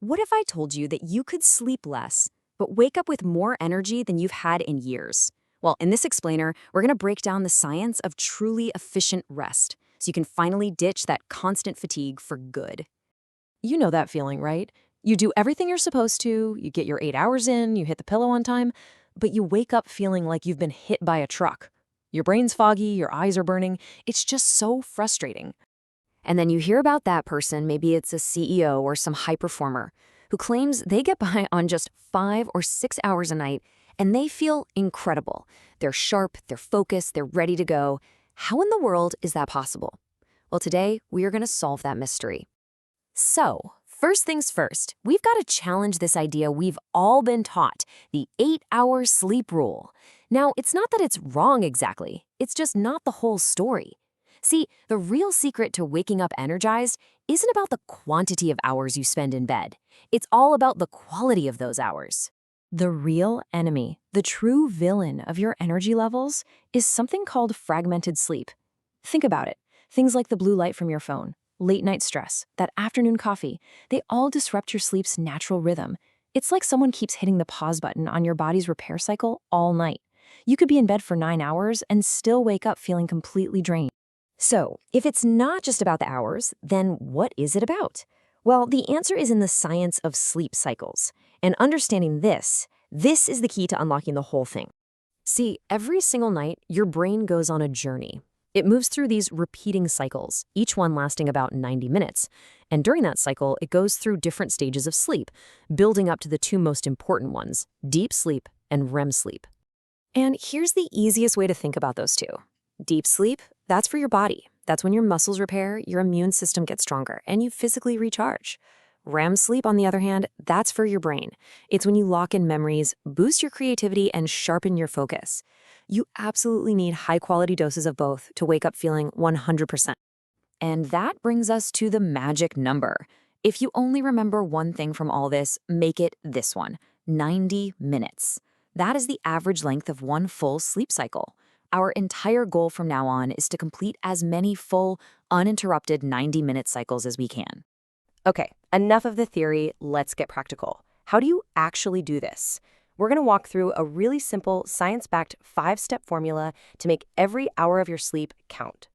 What if I told you that you could sleep less, but wake up with more energy than you've had in years? Well, in this explainer, we're going to break down the science of truly efficient rest so you can finally ditch that constant fatigue for good. You know that feeling, right? You do everything you're supposed to, you get your 8 hours in, you hit the pillow on time, but you wake up feeling like you've been hit by a truck. Your brain's foggy, your eyes are burning. It's just so frustrating. And then you hear about that person, maybe it's a CEO or some high performer, who claims they get by on just 5 or 6 hours a night and they feel incredible. They're sharp, they're focused, they're ready to go. How in the world is that possible? Well, today we are going to solve that mystery. So, first things first, we've got to challenge this idea we've all been taught, the 8-hour sleep rule. Now, it's not that it's wrong exactly, it's just not the whole story. See, the real secret to waking up energized isn't about the quantity of hours you spend in bed. It's all about the quality of those hours. The real enemy, the true villain of your energy levels, is something called fragmented sleep. Think about it. Things like the blue light from your phone, late night stress, that afternoon coffee, they all disrupt your sleep's natural rhythm. It's like someone keeps hitting the pause button on your body's repair cycle all night. You could be in bed for 9 hours and still wake up feeling completely drained. So, if it's not just about the hours, then what is it about? Well, the answer is in the science of sleep cycles. And understanding this is the key to unlocking the whole thing. See, every single night, your brain goes on a journey. It moves through these repeating cycles, each one lasting about 90 minutes. And during that cycle, it goes through different stages of sleep, building up to the two most important ones, deep sleep and REM sleep. And here's the easiest way to think about those two. Deep sleep, that's for your body. That's when your muscles repair, your immune system gets stronger, and you physically recharge. REM sleep, on the other hand, that's for your brain. It's when you lock in memories, boost your creativity, and sharpen your focus. You absolutely need high-quality doses of both to wake up feeling 100%. And that brings us to the magic number. If you only remember one thing from all this, make it this one, 90 minutes. That is the average length of one full sleep cycle. Our entire goal from now on is to complete as many full, uninterrupted 90-minute cycles as we can. Okay, enough of the theory, let's get practical. How do you actually do this? We're going to walk through a really simple, science-backed 5-step formula to make every hour of your sleep count.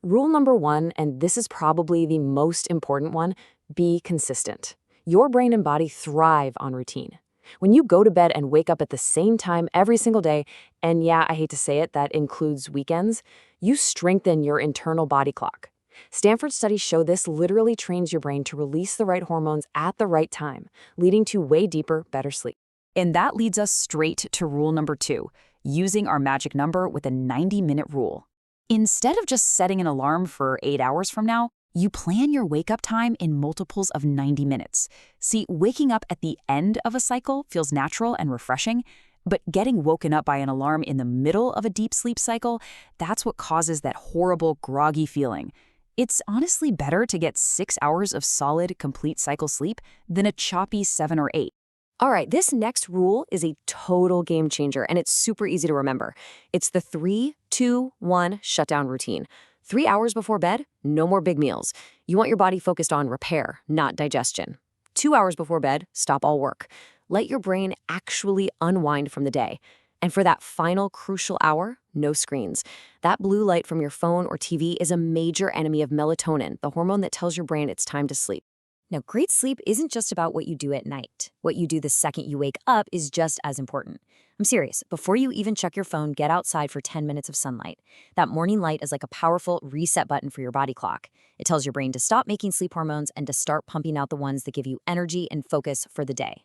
Rule number 1, and this is probably the most important one, be consistent. Your brain and body thrive on routine. When you go to bed and wake up at the same time every single day, and yeah, I hate to say it, that includes weekends, you strengthen your internal body clock. Stanford studies show this literally trains your brain to release the right hormones at the right time, leading to way deeper, better sleep. And that leads us straight to rule number 2, using our magic number with a 90-minute rule. Instead of just setting an alarm for 8 hours from now, you plan your wake-up time in multiples of 90 minutes. See, waking up at the end of a cycle feels natural and refreshing, but getting woken up by an alarm in the middle of a deep sleep cycle, that's what causes that horrible, groggy feeling. It's honestly better to get 6 hours of solid, complete cycle sleep than a choppy 7 or 8. All right, this next rule is a total game changer, and it's super easy to remember. It's the 3-2-1 shutdown routine. 3 hours before bed, no more big meals. You want your body focused on repair, not digestion. 2 hours before bed, stop all work. Let your brain actually unwind from the day. And for that final crucial hour, no screens. That blue light from your phone or TV is a major enemy of melatonin, the hormone that tells your brain it's time to sleep. Now, great sleep isn't just about what you do at night. What you do the second you wake up is just as important. I'm serious. Before you even check your phone, get outside for 10 minutes of sunlight. That morning light is like a powerful reset button for your body clock. It tells your brain to stop making sleep hormones and to start pumping out the ones that give you energy and focus for the day.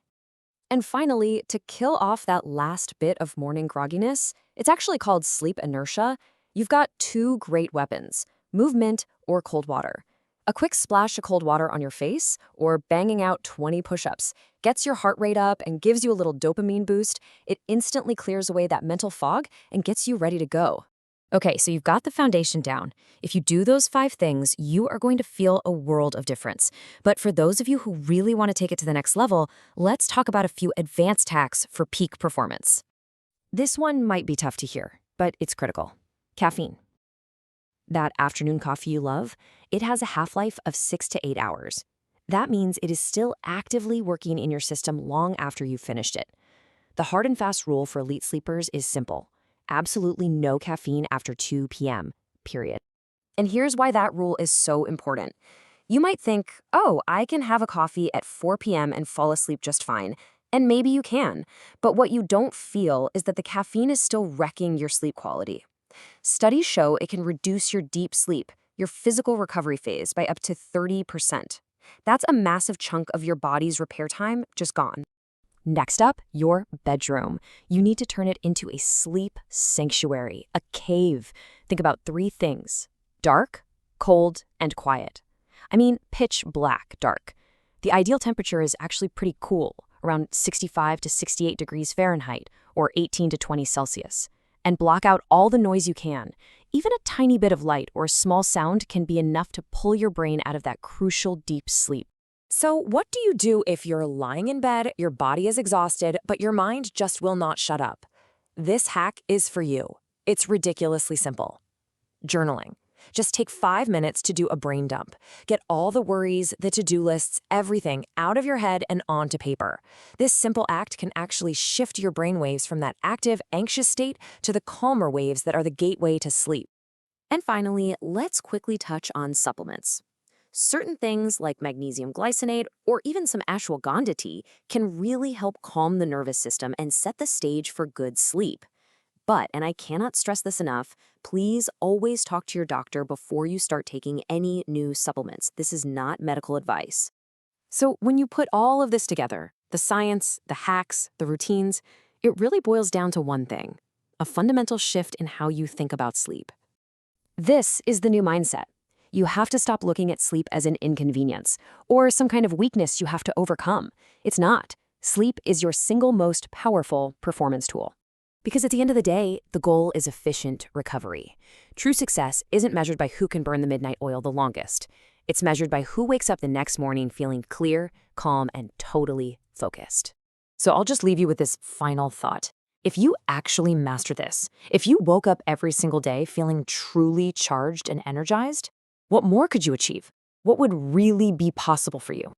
And finally, to kill off that last bit of morning grogginess, it's actually called sleep inertia. You've got two great weapons, movement or cold water. A quick splash of cold water on your face or banging out 20 push-ups gets your heart rate up and gives you a little dopamine boost. It instantly clears away that mental fog and gets you ready to go. Okay, so you've got the foundation down. If you do those 5 things, you are going to feel a world of difference. But for those of you who really want to take it to the next level, let's talk about a few advanced hacks for peak performance. This one might be tough to hear, but it's critical. Caffeine. That afternoon coffee you love, it has a half-life of 6 to 8 hours. That means it is still actively working in your system long after you've finished it. The hard and fast rule for elite sleepers is simple. Absolutely no caffeine after 2 p.m., period. And here's why that rule is so important. You might think, oh, I can have a coffee at 4 p.m. and fall asleep just fine. And maybe you can. But what you don't feel is that the caffeine is still wrecking your sleep quality. Studies show it can reduce your deep sleep, your physical recovery phase, by up to 30%. That's a massive chunk of your body's repair time just gone. Next up, your bedroom. You need to turn it into a sleep sanctuary, a cave. Think about 3 things: dark, cold, and quiet. I mean, pitch black dark. The ideal temperature is actually pretty cool, around 65 to 68 degrees Fahrenheit, or 18 to 20 Celsius. And block out all the noise you can. Even a tiny bit of light or a small sound can be enough to pull your brain out of that crucial deep sleep. So what do you do if you're lying in bed, your body is exhausted, but your mind just will not shut up? This hack is for you. It's ridiculously simple. Journaling. Just take 5 minutes to do a brain dump. Get all the worries, the to-do lists, everything out of your head and onto paper. This simple act can actually shift your brainwaves from that active, anxious state to the calmer waves that are the gateway to sleep. And finally, let's quickly touch on supplements. Certain things like magnesium glycinate or even some ashwagandha tea can really help calm the nervous system and set the stage for good sleep. But, and I cannot stress this enough, please always talk to your doctor before you start taking any new supplements. This is not medical advice. So when you put all of this together, the science, the hacks, the routines, it really boils down to one thing: a fundamental shift in how you think about sleep. This is the new mindset. You have to stop looking at sleep as an inconvenience or some kind of weakness you have to overcome. It's not. Sleep is your single most powerful performance tool. Because at the end of the day, the goal is efficient recovery. True success isn't measured by who can burn the midnight oil the longest. It's measured by who wakes up the next morning feeling clear, calm, and totally focused. So I'll just leave you with this final thought. If you actually master this, if you woke up every single day feeling truly charged and energized, what more could you achieve? What would really be possible for you?